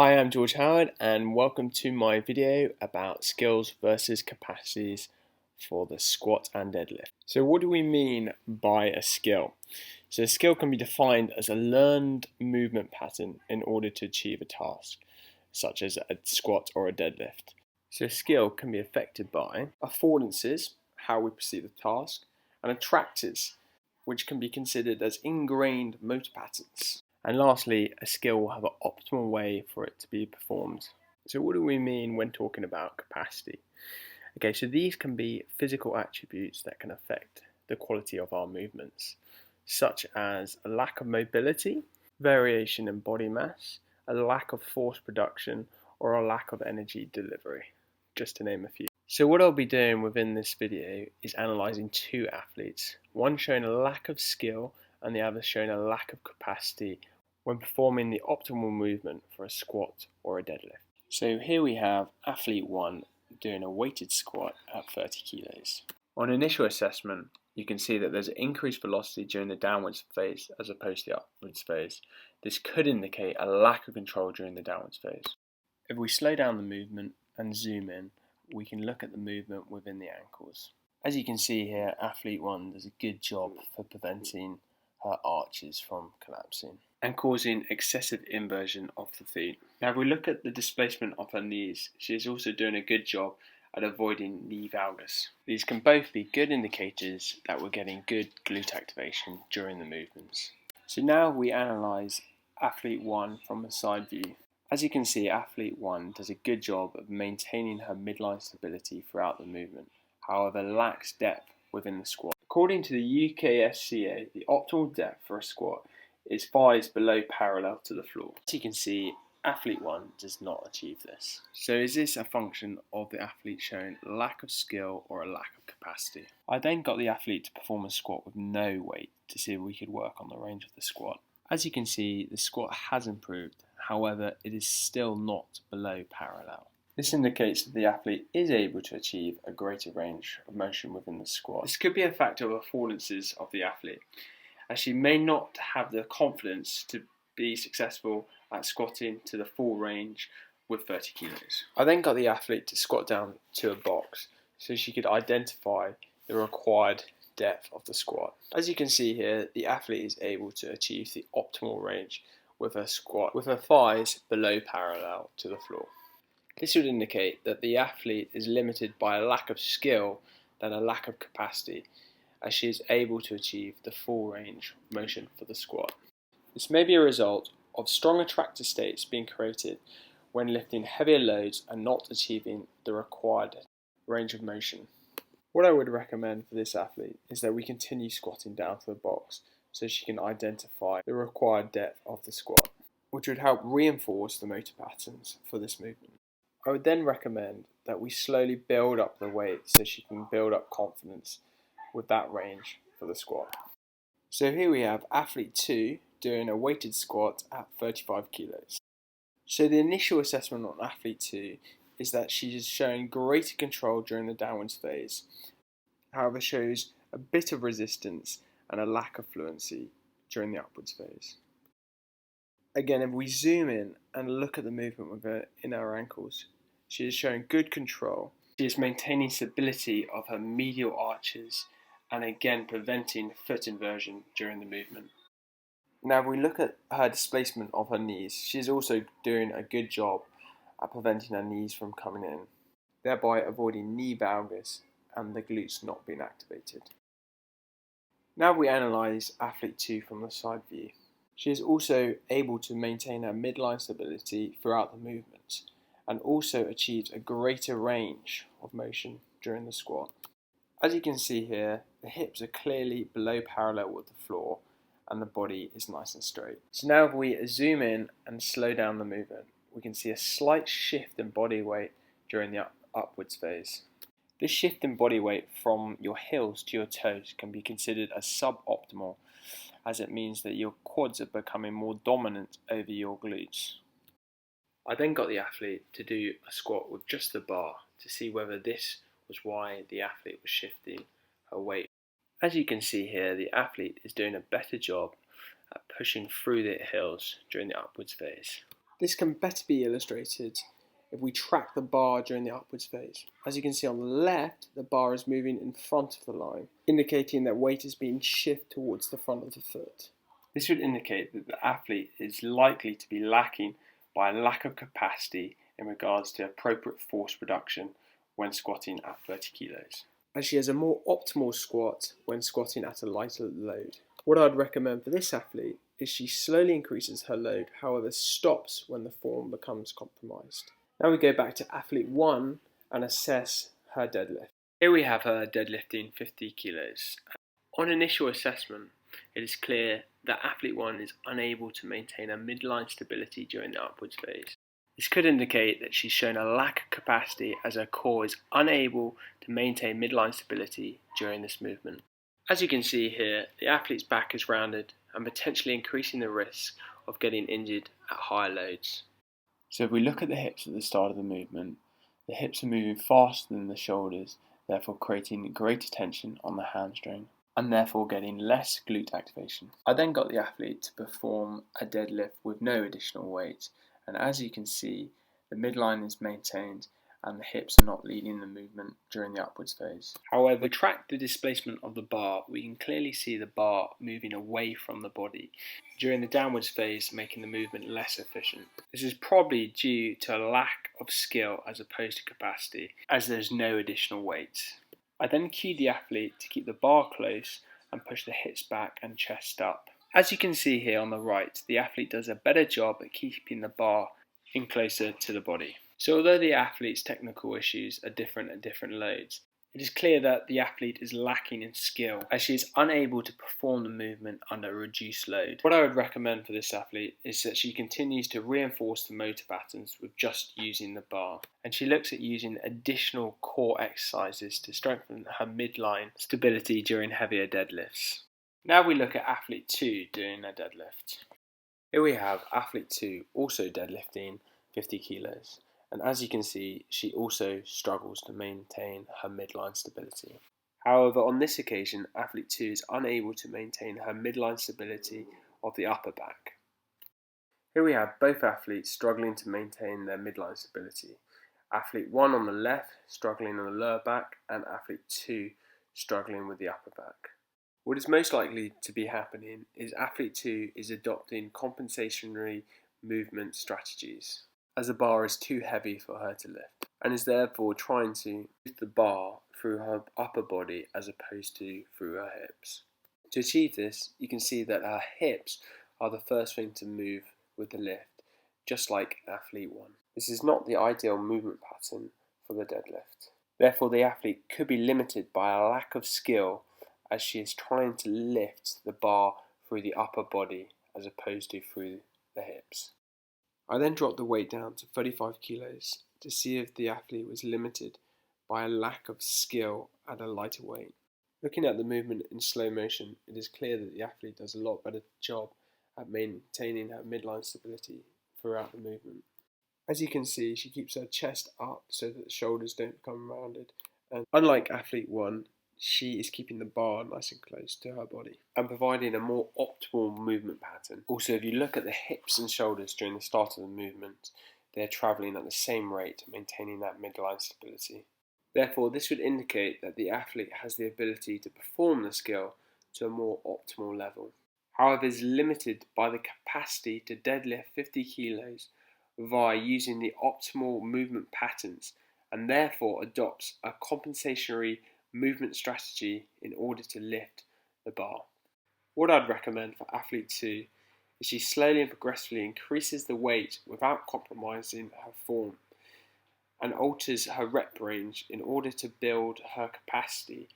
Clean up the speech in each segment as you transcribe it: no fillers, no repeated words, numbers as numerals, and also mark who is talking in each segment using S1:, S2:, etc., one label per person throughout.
S1: Hi, I'm George Howard and welcome to my video about skills versus capacities for the squat and deadlift. So what do we mean by a skill? So a skill can be defined as a learned movement pattern in order to achieve a task, such as a squat or a deadlift. So a skill can be affected by affordances, how we perceive the task, and attractors, which can be considered as ingrained motor patterns. And lastly, a skill will have an optimal way for it to be performed. So what do we mean when talking about capacity? Okay, so these can be physical attributes that can affect the quality of our movements, such as a lack of mobility, variation in body mass, a lack of force production, or a lack of energy delivery, just to name a few. So what I'll be doing within this video is analysing two athletes, one showing a lack of skill and the other showing a lack of capacity when performing the optimal movement for a squat or a deadlift. So here we have athlete 1 doing a weighted squat at 30 kilos. On initial assessment, you can see that there's increased velocity during the downwards phase as opposed to the upwards phase. This could indicate a lack of control during the downwards phase. If we slow down the movement and zoom in, we can look at the movement within the ankles. As you can see here, athlete 1 does a good job for preventing her arches from collapsing and causing excessive inversion of the feet. Now if we look at the displacement of her knees, she is also doing a good job at avoiding knee valgus. These can both be good indicators that we're getting good glute activation during the movements. So now we analyse athlete 1 from a side view. As you can see, athlete 1 does a good job of maintaining her midline stability throughout the movement, however lacks depth within the squat. According to the UKSCA, the optimal depth for a squat is thighs below parallel to the floor. As you can see, athlete 1 does not achieve this. So is this a function of the athlete showing lack of skill or a lack of capacity? I then got the athlete to perform a squat with no weight to see if we could work on the range of the squat. As you can see, the squat has improved, however it is still not below parallel. This indicates that the athlete is able to achieve a greater range of motion within the squat. This could be a factor of affordances of the athlete, as she may not have the confidence to be successful at squatting to the full range with 30 kilos. I then got the athlete to squat down to a box so she could identify the required depth of the squat. As you can see here, the athlete is able to achieve the optimal range with her squat with her thighs below parallel to the floor. This would indicate that the athlete is limited by a lack of skill than a lack of capacity, as she is able to achieve the full range of motion for the squat. This may be a result of strong attractor states being created when lifting heavier loads and not achieving the required range of motion. What I would recommend for this athlete is that we continue squatting down to the box so she can identify the required depth of the squat, which would help reinforce the motor patterns for this movement. I would then recommend that we slowly build up the weight so she can build up confidence with that range for the squat. So here we have athlete 2 doing a weighted squat at 35 kilos. So the initial assessment on athlete 2 is that she is showing greater control during the downwards phase, however shows a bit of resistance and a lack of fluency during the upwards phase. Again, if we zoom in and look at the movement with her in her ankles, she is showing good control. She is maintaining stability of her medial arches and again preventing foot inversion during the movement. Now if we look at her displacement of her knees, she is also doing a good job at preventing her knees from coming in, thereby avoiding knee valgus and the glutes not being activated. Now we analyse athlete 2 from the side view. She is also able to maintain her midline stability throughout the movements and also achieves a greater range of motion during the squat. As you can see here, the hips are clearly below parallel with the floor and the body is nice and straight. So now if we zoom in and slow down the movement, we can see a slight shift in body weight during the upwards phase. This shift in body weight from your heels to your toes can be considered as suboptimal, as it means that your quads are becoming more dominant over your glutes. I then got the athlete to do a squat with just the bar to see whether this was why the athlete was shifting her weight. As you can see here, the athlete is doing a better job at pushing through the heels during the upwards phase. This can better be illustrated if we track the bar during the upwards phase. As you can see on the left, the bar is moving in front of the line, indicating that weight is being shifted towards the front of the foot. This would indicate that the athlete is likely to be lacking by a lack of capacity in regards to appropriate force production when squatting at 30 kilos, as she has a more optimal squat when squatting at a lighter load. What I'd recommend for this athlete is she slowly increases her load, however stops when the form becomes compromised. Now we go back to athlete 1 and assess her deadlift. Here we have her deadlifting 50 kilos. On initial assessment, it is clear that athlete 1 is unable to maintain a midline stability during the upwards phase. This could indicate that she's shown a lack of capacity as her core is unable to maintain midline stability during this movement. As you can see here, the athlete's back is rounded and potentially increasing the risk of getting injured at higher loads. So if we look at the hips at the start of the movement, the hips are moving faster than the shoulders, therefore creating greater tension on the hamstring and therefore getting less glute activation. I then got the athlete to perform a deadlift with no additional weight, and as you can see, the midline is maintained and the hips are not leading the movement during the upwards phase. However, if we track the displacement of the bar, we can clearly see the bar moving away from the body during the downwards phase, making the movement less efficient. This is probably due to a lack of skill as opposed to capacity, as there's no additional weight. I then cued the athlete to keep the bar close and push the hips back and chest up. As you can see here on the right, the athlete does a better job at keeping the bar in closer to the body. So although the athlete's technical issues are different at different loads, it is clear that the athlete is lacking in skill as she is unable to perform the movement under a reduced load. What I would recommend for this athlete is that she continues to reinforce the motor patterns with just using the bar, and she looks at using additional core exercises to strengthen her midline stability during heavier deadlifts. Now we look at athlete 2 doing a deadlift. Here we have athlete 2 also deadlifting 50 kilos. And as you can see, she also struggles to maintain her midline stability. However, on this occasion, athlete 2 is unable to maintain her midline stability of the upper back. Here we have both athletes struggling to maintain their midline stability. Athlete 1 on the left struggling on the lower back, and athlete 2 struggling with the upper back. What is most likely to be happening is athlete 2 is adopting compensatory movement strategies, as the bar is too heavy for her to lift, and is therefore trying to lift the bar through her upper body as opposed to through her hips. To achieve this, you can see that her hips are the first thing to move with the lift, just like athlete 1. This is not the ideal movement pattern for the deadlift. Therefore, the athlete could be limited by a lack of skill as she is trying to lift the bar through the upper body as opposed to through the hips. I then dropped the weight down to 35 kilos to see if the athlete was limited by a lack of skill at a lighter weight. Looking at the movement in slow motion, it is clear that the athlete does a lot better job at maintaining her midline stability throughout the movement. As you can see, she keeps her chest up so that the shoulders don't become rounded, and unlike athlete 1, she is keeping the bar nice and close to her body and providing a more optimal movement pattern. Also, if you look at the hips and shoulders during the start of the movement, they are travelling at the same rate, maintaining that midline stability. Therefore, this would indicate that the athlete has the ability to perform the skill to a more optimal level. However, is limited by the capacity to deadlift 50 kilos via using the optimal movement patterns, and therefore adopts a compensatory movement strategy in order to lift the bar. What I'd recommend for athlete 2 is she slowly and progressively increases the weight without compromising her form and alters her rep range in order to build her capacity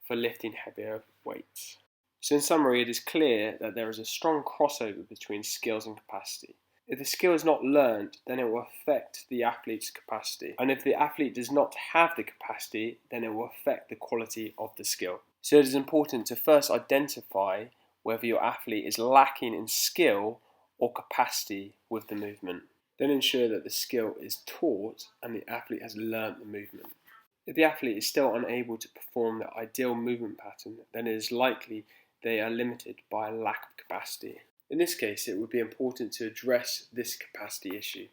S1: for lifting heavier weights. So in summary, it is clear that there is a strong crossover between skills and capacity. If the skill is not learned, then it will affect the athlete's capacity. And if the athlete does not have the capacity, then it will affect the quality of the skill. So it is important to first identify whether your athlete is lacking in skill or capacity with the movement. Then ensure that the skill is taught and the athlete has learnt the movement. If the athlete is still unable to perform the ideal movement pattern, then it is likely they are limited by a lack of capacity. In this case, it would be important to address this capacity issue.